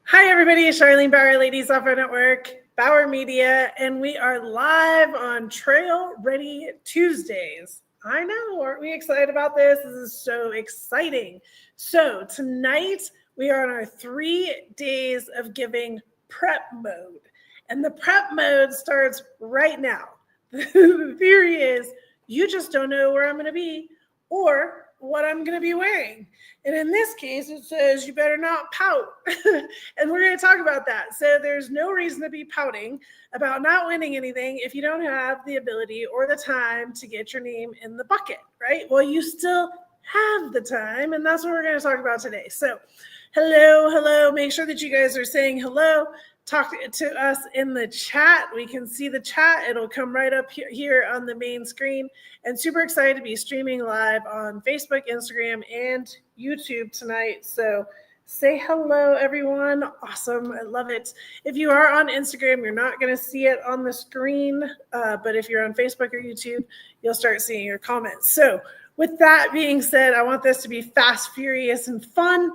Hi, everybody. Charlene Bauer, Ladies Software Network, Bauer Media, and we are live on Trail Ready Tuesdays. I know, aren't we excited about this? This is so exciting. So tonight we are on our 3 days of giving prep mode, and the prep mode starts right now. The theory is you just don't know where I'm going to be or what I'm going to be wearing. And in this case, it says you better not pout. And we're going to talk about that. So there's no reason to be pouting about not winning anything if you don't have the ability or the time to get your name in the bucket, right? Well, you still have the time, and that's what we're going to talk about today. So hello. Make sure that you guys are saying hello. Talk to us in the chat. We can see the chat. It'll come right up here on the main screen. And super excited to be streaming live on Facebook, Instagram, and YouTube tonight. So say hello, everyone. Awesome. I love it. If you are on Instagram, you're not going to see it on the screen. But if you're on Facebook or YouTube, you'll start seeing your comments. So with that being said, I want this to be fast, furious, and fun.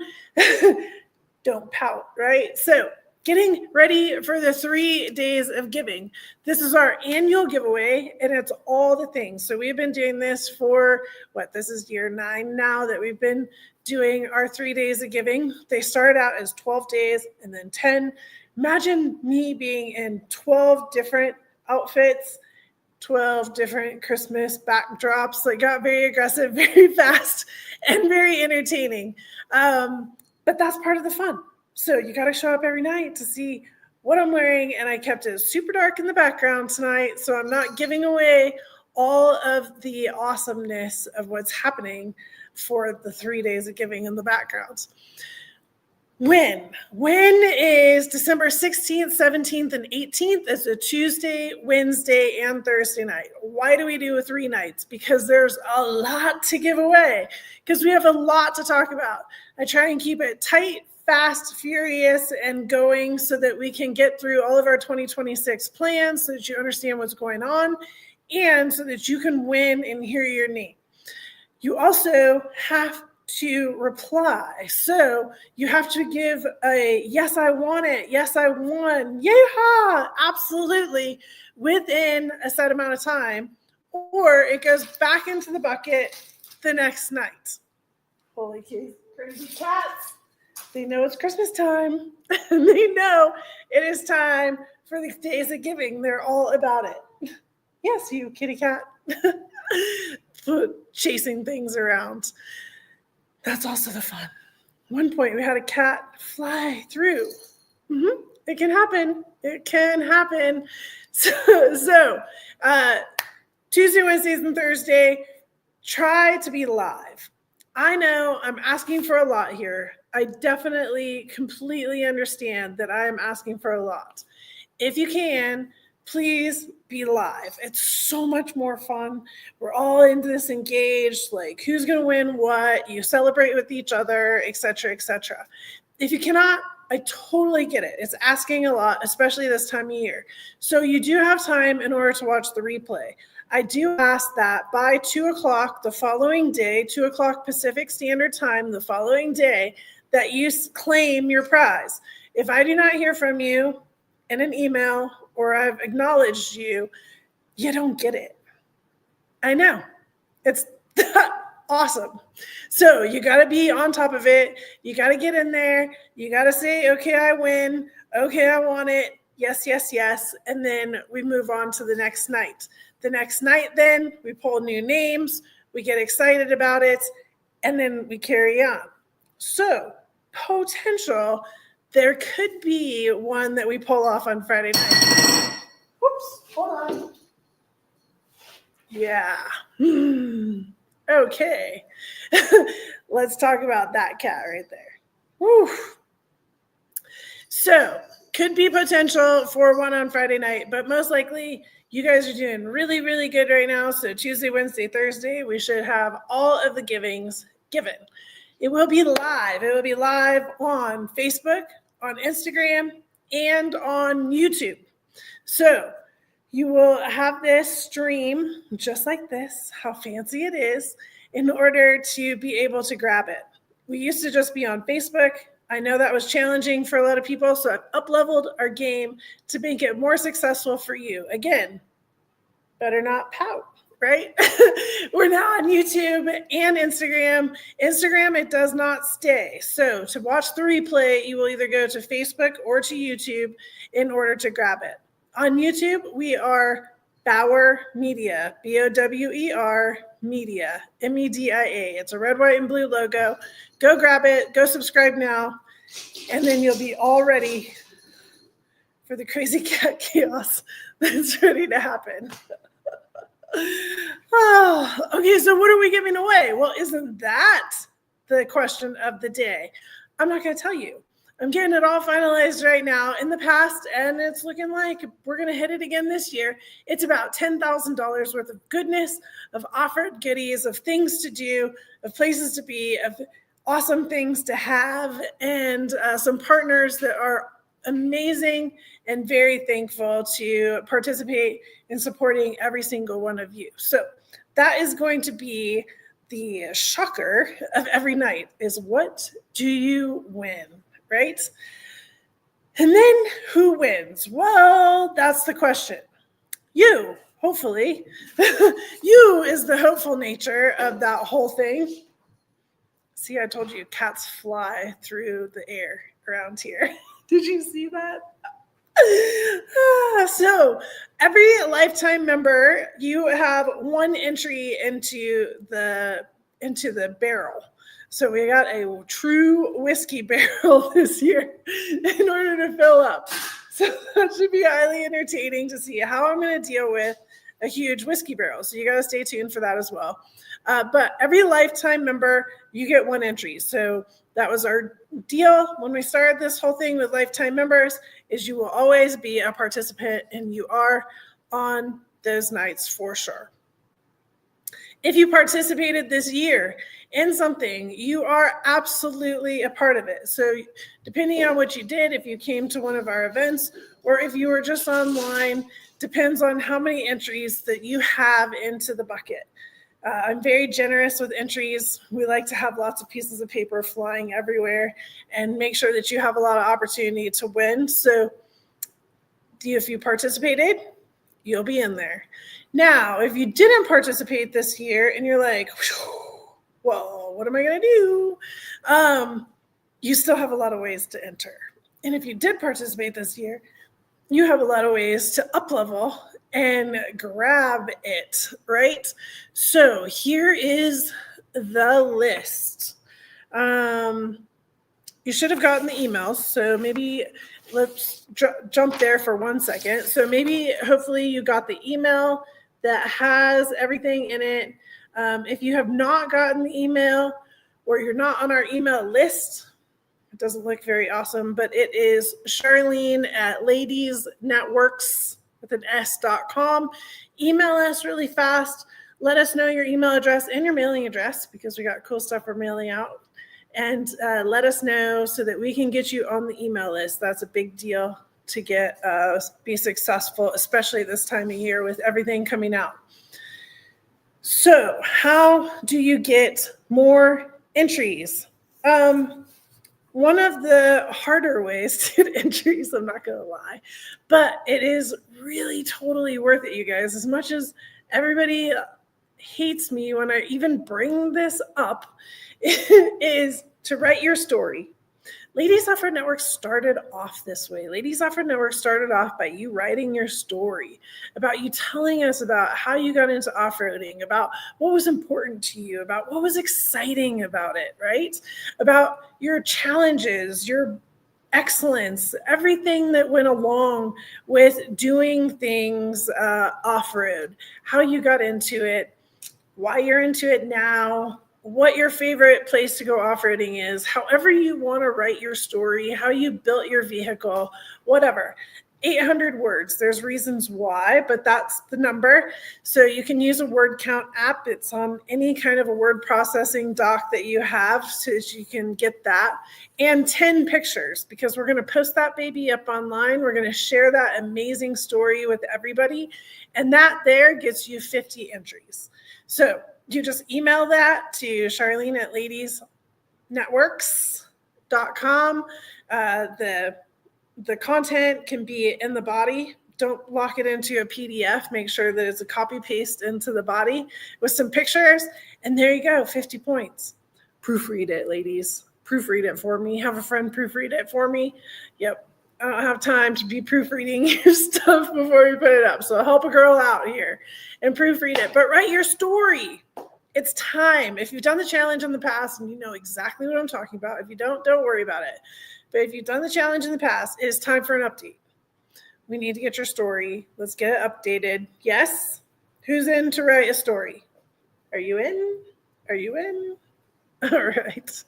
Don't pout, right? So getting ready for the 3 days of giving. This is our annual giveaway, and it's all the things. So we've been doing this for, this is year 9 now that we've been doing our 3 days of giving. They started out as 12 days and then 10. Imagine me being in 12 different outfits, 12 different Christmas backdrops. It got very aggressive, very fast, and very entertaining. But that's part of the fun. So you got to show up every night to see what I'm wearing. And I kept it super dark in the background tonight, so I'm not giving away all of the awesomeness of what's happening for the 3 days of giving in the background. When is December 16th, 17th, and 18th? It's a Tuesday, Wednesday, and Thursday night. Why do we do 3 nights? Because there's a lot to give away, because we have a lot to talk about. I try and keep it tight, fast, furious, and going so that we can get through all of our 2026 plans so that you understand what's going on and so that you can win and hear your name. You also have to reply. So you have to give a yes, I want it. Yes, I won. Yeehaw! Absolutely, within a set amount of time, or it goes back into the bucket the next night. Holy crazy cats. They know it's Christmas time. They know it is time for the days of giving. They're all about it. Yes, you kitty cat. Chasing things around. That's also the fun. One point we had a cat fly through. It can happen. It can happen. So Tuesday, Wednesdays, and Thursday, try to be live. I know I'm asking for a lot here. I definitely completely understand that I am asking for a lot. If you can, please be live. It's so much more fun. We're all into this engaged, like who's going to win what, you celebrate with each other, etc., etc. If you cannot, I totally get it. It's asking a lot, especially this time of year. So you do have time in order to watch the replay. I do ask that by 2 o'clock the following day, 2 o'clock Pacific Standard Time the following day, that you claim your prize. If I do not hear from you in an email or I've acknowledged you, you don't get it. I know. It's awesome. So you got to be on top of it. You got to get in there. You got to say, okay, I win. Okay, I want it. Yes, yes, yes. And then we move on to the next night. The next night, then we pull new names. We get excited about it. And then we carry on. So potential, there could be one that we pull off on Friday night. Whoops, hold on. Yeah. Okay. Let's talk about that cat right there. Woo. So could be potential for one on Friday night, but most likely you guys are doing really, really good right now. So Tuesday, Wednesday, Thursday, we should have all of the givings given. It will be live. It will be live on Facebook, on Instagram, and on YouTube. So you will have this stream just like this, how fancy it is, in order to be able to grab it. We used to just be on Facebook. I know that was challenging for a lot of people, so I've up-leveled our game to make it more successful for you. Again, better not pout, right? We're now on YouTube and Instagram. Instagram, it does not stay. So to watch the replay, you will either go to Facebook or to YouTube in order to grab it. On YouTube, we are Bauer Media, BOWER Media, MEDIA. It's a red, white, and blue logo. Go grab it. Go subscribe now. And then you'll be all ready for the crazy cat chaos that's ready to happen. Oh, okay, so what are we giving away? Well, isn't that the question of the day? I'm not going to tell you. I'm getting it all finalized right now in the past, and it's looking like we're going to hit it again this year. It's about $10,000 worth of goodness, of offered goodies, of things to do, of places to be, of awesome things to have, and some partners that are amazing and very thankful to participate in supporting every single one of you. So that is going to be the shocker of every night is what do you win, right? And then who wins? Well, that's the question. You, hopefully. You is the hopeful nature of that whole thing. See, I told you cats fly through the air around here. Did you see that? So every lifetime member, you have one entry into the barrel. So we got a true whiskey barrel this year in order to fill up. So that should be highly entertaining to see how I'm going to deal with a huge whiskey barrel. So you got to stay tuned for that as well. But every lifetime member, you get one entry. So that was our deal when we started this whole thing with lifetime members, is you will always be a participant, and you are on those nights for sure. If you participated this year in something, you are absolutely a part of it. So depending on what you did, if you came to one of our events or if you were just online, depends on how many entries that you have into the bucket. I'm very generous with entries. We like to have lots of pieces of paper flying everywhere and make sure that you have a lot of opportunity to win. So if you participated, you'll be in there. Now, if you didn't participate this year and you're like, well, what am I going to do? You still have a lot of ways to enter. And if you did participate this year, you have a lot of ways to up-level and grab it, right? So here is the list. You should have gotten the emails, so maybe let's jump there for 1 second. So maybe, hopefully you got the email that has everything in it. If you have not gotten the email or you're not on our email list, it doesn't look very awesome, but it is Charlene at ladiesnetworks.com. Email us really fast. Let us know your email address and your mailing address, because we got cool stuff we're mailing out. And let us know so that we can get you on the email list. That's a big deal to get be successful, especially this time of year with everything coming out. So how do you get more entries? One of the harder ways to get entries, I'm not going to lie, but it is really totally worth it, you guys. As much as everybody hates me when I even bring this up, is to write your story. Ladies Off-Road Network started off this way. Ladies Off-Road Network started off by you writing your story, about you telling us about how you got into off-roading, about what was important to you, about what was exciting about it, right? About your challenges, your excellence, everything that went along with doing things off-road, how you got into it, why you're into it now, what your favorite place to go off-roading is, however you want to write your story, how you built your vehicle, whatever. 800 words. There's reasons why, but that's the number. So you can use a word count app. It's on any kind of a word processing dock that you have, so that you can get that. And 10 pictures, because we're going to post that baby up online. We're going to share that amazing story with everybody. And that there gets you 50 entries. So you just email that to Charlene at ladiesnetworks.com. network.com. The content can be in the body. Don't lock it into a PDF. Make sure that it's a copy paste into the body with some pictures. And there you go, 50 points. Proofread it, ladies. Proofread it for me. Have a friend proofread it for me. Yep. I don't have time to be proofreading your stuff before we put it up. So help a girl out here and proofread it. But write your story. It's time. If you've done the challenge in the past and you know exactly what I'm talking about, if you don't worry about it. But if you've done the challenge in the past, it is time for an update. We need to get your story. Let's get it updated. Yes? Who's in to write a story? Are you in? Are you in? All right.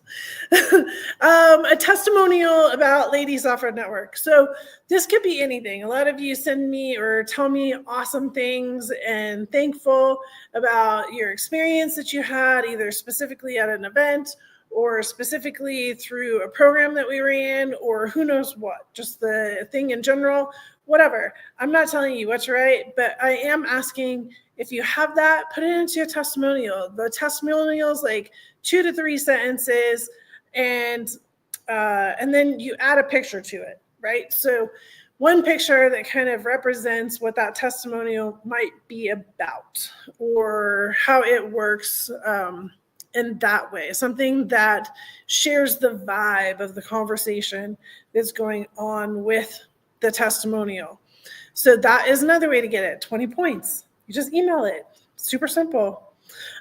A testimonial about Ladies Off-Road Network. So this could be anything. A lot of you send me or tell me awesome things and thankful about your experience that you had, either specifically at an event or specifically through a program that we ran, or who knows what, just the thing in general, whatever. I'm not telling you what to write, but I am asking if you have that, put it into a testimonial. The testimonial is like 2 to 3 sentences, and then you add a picture to it, right? So one picture that kind of represents what that testimonial might be about or how it works in that way, something that shares the vibe of the conversation that's going on with the testimonial. So that is another way to get it, 20 points. You just email it, super simple.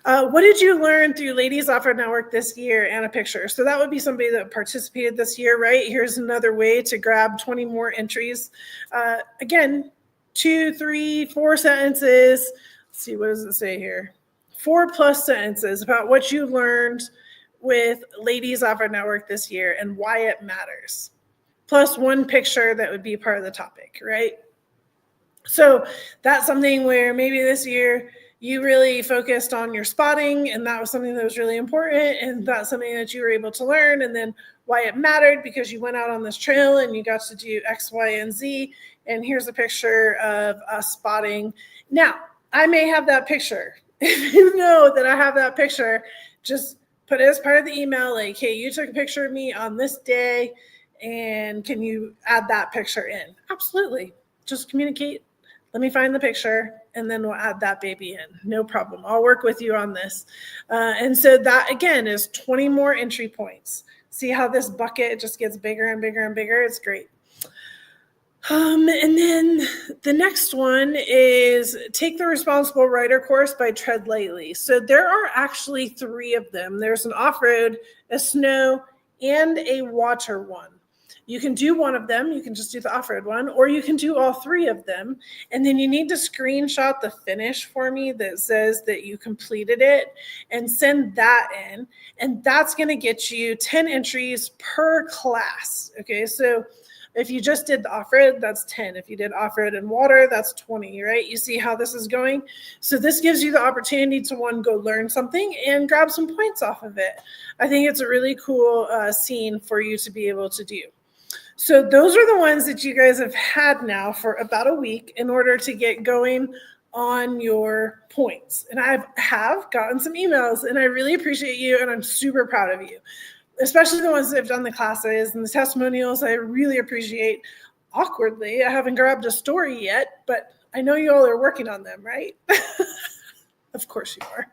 What did you learn through Ladies Off-Road Network this year? And a picture. So that would be somebody that participated this year, right? Here's another way to grab 20 more entries. Again, 2, 3, 4 sentences. Let's see, what does it say here? 4+ sentences about what you learned with Ladies Off-Road Network this year and why it matters. Plus one picture that would be part of the topic, right? So that's something where maybe this year you really focused on your spotting, and that was something that was really important, and that's something that you were able to learn, and then why it mattered because you went out on this trail and you got to do X, Y, and Z, and here's a picture of us spotting. Now, I may have that picture. If you know that I have that picture, just put it as part of the email, like, hey, you took a picture of me on this day, and can you add that picture in? Absolutely. Just communicate. Let me find the picture, and then we'll add that baby in. No problem. I'll work with you on this. And so that, again, is 20 more entry points. See how this bucket just gets bigger and bigger and bigger? It's great. And then the next one is Take the Responsible Rider course by Tread Lightly. So there are actually 3 of them. There's an off-road, a snow, and a water one. You can do one of them. You can just do the off-road one, or you can do all 3 of them. And then you need to screenshot the finish for me that says that you completed it and send that in. And that's going to get you 10 entries per class. Okay, so if you just did the off-road, that's 10. If you did off-road and water, that's 20, right? You see how this is going? So this gives you the opportunity to, one, go learn something and grab some points off of it. I think it's a really cool scene for you to be able to do. So those are the ones that you guys have had now for about a week in order to get going on your points. And I have gotten some emails, and I really appreciate you, and I'm super proud of you. Especially the ones that have done the classes and the testimonials, I really appreciate. Awkwardly, I haven't grabbed a story yet, but I know you all are working on them, right? Of course you are.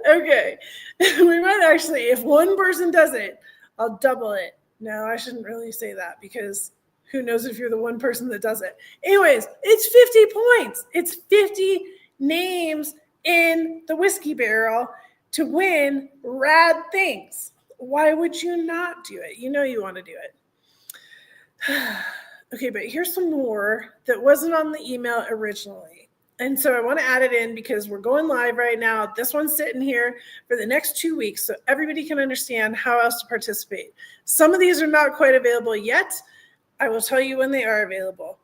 Okay. We might actually, if one person does it, I'll double it. No, I shouldn't really say that because who knows if you're the one person that does it. Anyways, it's 50 points. It's 50 names in the whiskey barrel to win rad things. Why would you not do it? You know you want to do it. Okay, but here's some more that wasn't on the email originally. And so I want to add it in because we're going live right now. This one's sitting here for the next 2 weeks so everybody can understand how else to participate. Some of these are not quite available yet. I will tell you when they are available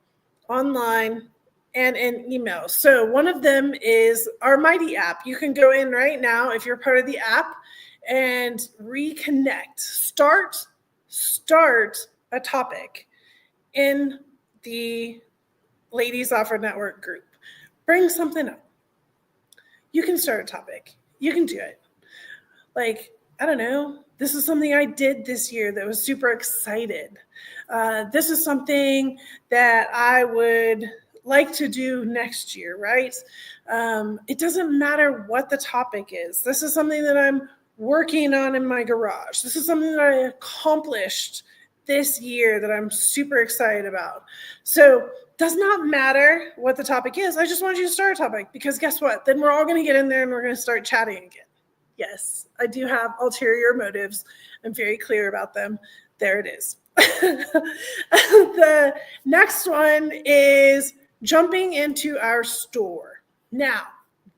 online and in email. So one of them is our Mighty app. You can go in right now if you're part of the app and reconnect. Start a topic in the Ladies Off-Road Network group. Bring something up. You can start a topic. You can do it. Like, I don't know, this is something I did this year that was super excited. This is something that I would like to do next year, right? It doesn't matter what the topic is. This is something that I'm working on in my garage. This is something that I accomplished this year that I'm super excited about. So does not matter what the topic is. I just want you to start a topic, because guess what? Then we're all going to get in there and we're going to start chatting again. Yes, I do have ulterior motives. I'm very clear about them. There it is. The next one is jumping into our store. Now,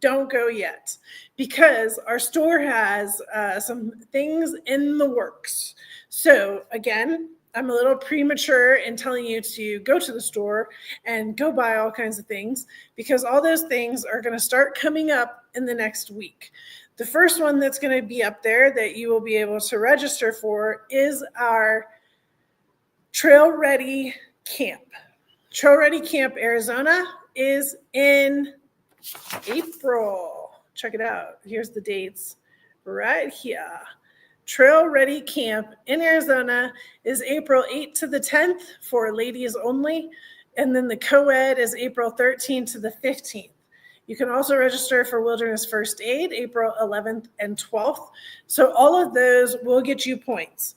don't go yet, because our store has some things in the works. So again, I'm a little premature in telling you to go to the store and go buy all kinds of things, because all those things are going to start coming up in the next week. The first one that's going to be up there that you will be able to register for is our Trail Ready Camp. Trail Ready Camp Arizona is in April. Check it out. Here's the dates right here. Trail Ready Camp in Arizona is April 8th to the 10th for ladies only. And then the co-ed is April 13th to the 15th. You can also register for Wilderness First Aid, April 11th and 12th. So all of those will get you points.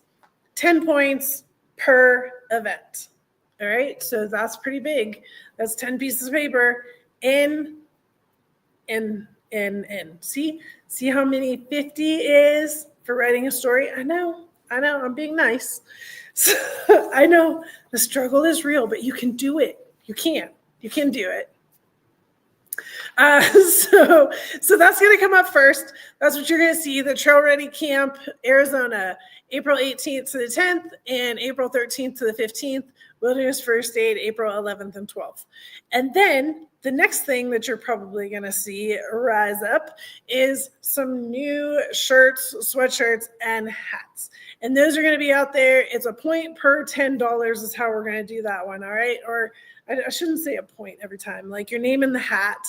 10 points per event. All right, so that's pretty big. That's 10 pieces of paper in. See how many 50 is for writing a story? I know, I'm being nice. So, I know the struggle is real, but you can do it. You can do it. So that's going to come up first. That's what you're going to see. The Trail Ready Camp Arizona, April 18th to the 10th and April 13th to the 15th. Wilderness First Aid, April 11th and 12th. And then the next thing that you're probably going to see rise up is some new shirts, sweatshirts, and hats. And those are going to be out there. It's a point per $10 is how we're going to do that one, all right? Or I shouldn't say a point every time. Like your name in the hat,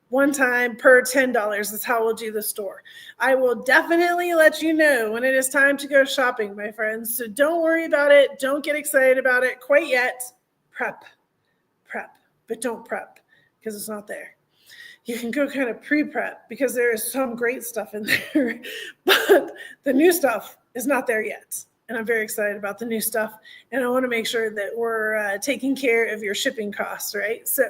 one time per $10 is how we'll do the store. I will definitely let you know when it is time to go shopping, my friends. So don't worry about it. Don't get excited about it quite yet. Prep, but don't prep because it's not there. You can go kind of pre-prep because there is some great stuff in there, but the new stuff is not there yet. And I'm very excited about the new stuff. And I want to make sure that we're taking care of your shipping costs, right? So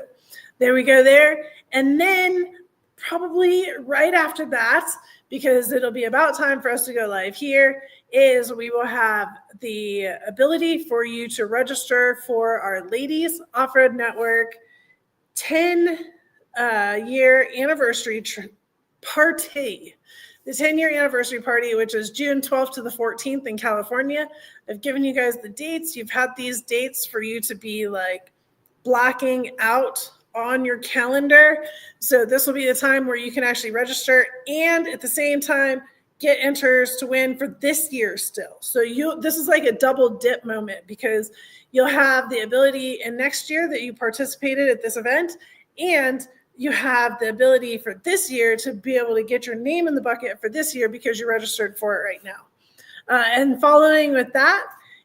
there we go there. And then probably right after that, because it'll be about time for us to go live here, is we will have the ability for you to register for our Ladies Off-Road Network 10-year anniversary party. The 10-year anniversary party, which is June 12th to the 14th in California. I've given you guys the dates. You've had these dates for you to be like blocking out on your calendar. So this will be the time where you can actually register and at the same time get enters to win for this year still. So this is like a double dip moment, because you'll have the ability in next year that you participated at this event, and you have the ability for this year to be able to get your name in the bucket for this year because you're registered for it right now. And following with that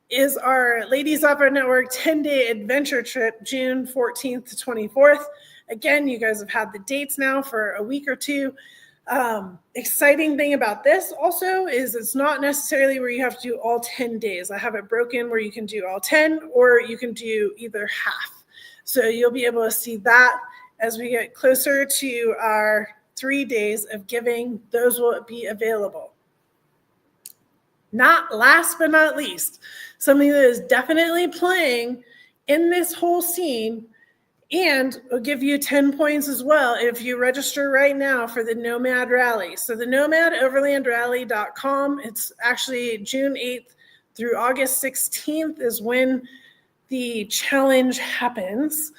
is our Ladies Off-Road Network 10-day adventure trip, June 14th to 24th. Again, you guys have had the dates now for a week or two. Exciting thing about this also is it's not necessarily where you have to do all 10 days. I have it broken where you can do all 10 or you can do either half. So you'll be able to see that as we get closer to our 3 days of giving. Those will be available. Not last but not least, something that is definitely playing in this whole scene and will give you 10 points as well if you register right now for the Nomad Rally. So the nomadoverlandrallye.com, it's actually June 8th through August 16th is when the challenge happens.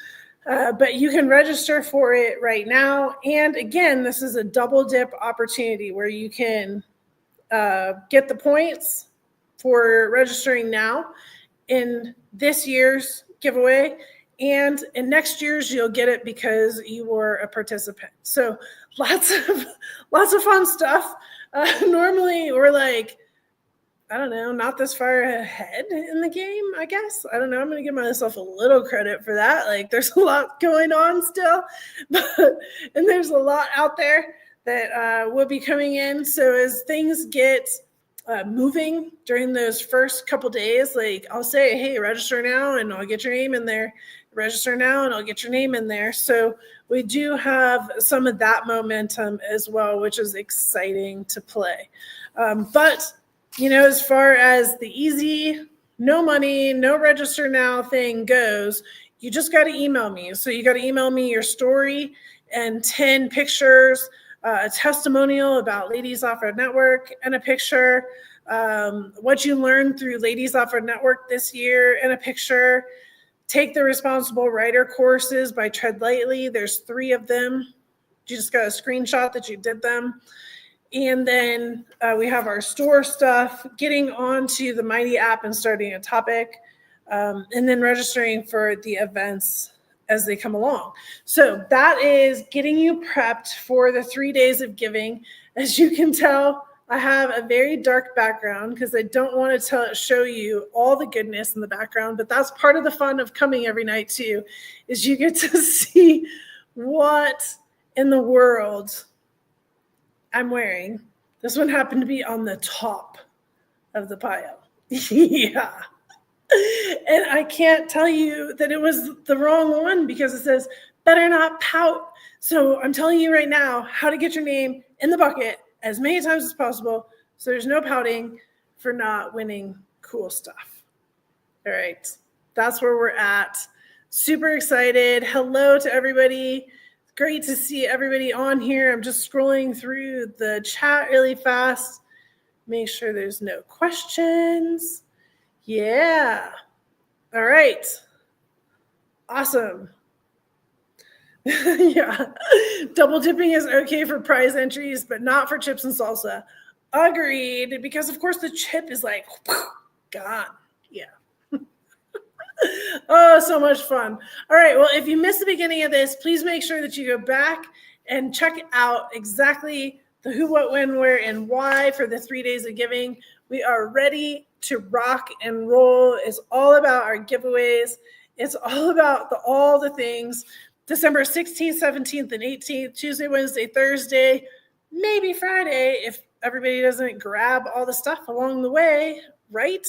But you can register for it right now. And again, this is a double dip opportunity where you can get the points for registering now in this year's giveaway. And in next year's, you'll get it because you were a participant. So lots of fun stuff. Normally, we're like I don't know, not this far ahead in the game, I guess. I don't know. I'm going to give myself a little credit for that. Like, there's a lot going on still, and there's a lot out there that will be coming in. So as things get moving during those first couple days, like I'll say, hey, register now and I'll get your name in there. Register now and I'll get your name in there. So we do have some of that momentum as well, which is exciting to play. But as far as the easy, no money, no register now thing goes, you just got to email me. So you got to email me your story and 10 pictures, a testimonial about Ladies Off-Road Network and a picture, what you learned through Ladies Off-Road Network this year and a picture. Take the Responsible Rider courses by Tread Lightly. There's 3 of them. You just got a screenshot that you did them. And then we have our store stuff, getting onto the Mighty app and starting a topic, and then registering for the events as they come along. So that is getting you prepped for the 3 days of giving. As you can tell, I have a very dark background because I don't want to show you all the goodness in the background, but that's part of the fun of coming every night too, is you get to see what in the world I'm wearing. This one happened to be on the top of the pile. Yeah. And I can't tell you that it was the wrong one because it says, better not pout. So I'm telling you right now how to get your name in the bucket as many times as possible so there's no pouting for not winning cool stuff. All right. That's where we're at. Super excited. Hello to everybody. Great to see everybody on here. I'm just scrolling through the chat really fast. Make sure there's no questions. Yeah. All right. Awesome. Yeah. Double dipping is okay for prize entries, but not for chips and salsa. Agreed. Because, of course, the chip is like, gone. Yeah. Oh, so much fun. All right. Well, if you missed the beginning of this, please make sure that you go back and check out exactly the who, what, when, where, and why for the 3 days of giving. We are ready to rock and roll. It's all about our giveaways. It's all about all the things. December 16th, 17th, and 18th, Tuesday, Wednesday, Thursday, maybe Friday if everybody doesn't grab all the stuff along the way, right?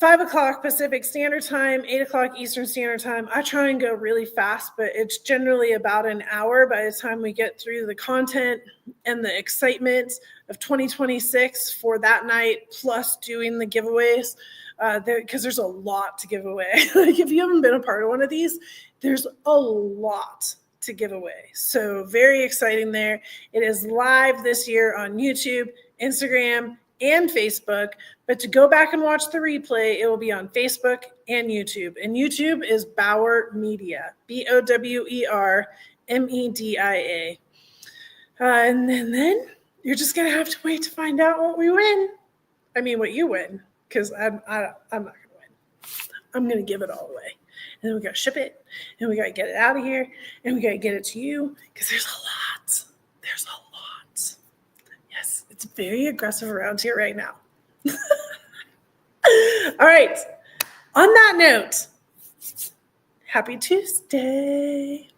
5 o'clock Pacific Standard Time, 8 o'clock Eastern Standard Time. I try and go really fast, but it's generally about an hour by the time we get through the content and the excitement of 2026 for that night, plus doing the giveaways, because there's a lot to give away. Like if you haven't been a part of one of these, there's a lot to give away. So very exciting there. It is live this year on YouTube, Instagram, and Facebook, but to go back and watch the replay, it will be on Facebook and YouTube. And YouTube is Bauer Media, BOWER MEDIA. And then you're just going to have to wait to find out what we win. I mean, what you win, because I'm not going to win. I'm going to give it all away. And then we got to ship it, and we got to get it out of here, and we got to get it to you, because there's a lot. There's a lot. Yes, it's very aggressive around here right now. All right. On that note, happy Tuesday.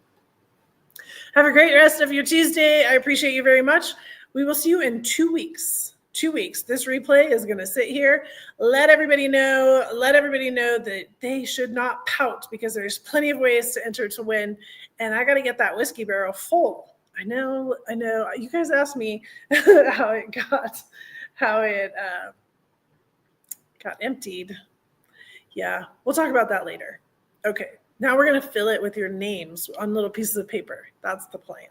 Have a great rest of your Tuesday. I appreciate you very much. We will see you in 2 weeks. 2 weeks. This replay is going to sit here. Let everybody know that they should not pout because there's plenty of ways to enter to win. And I got to get that whiskey barrel full. I know. You guys asked me how it got emptied. Yeah, we'll talk about that later. Okay, now we're going to fill it with your names on little pieces of paper. That's the plan.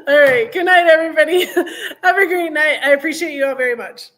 All right, good night, everybody. Have a great night. I appreciate you all very much.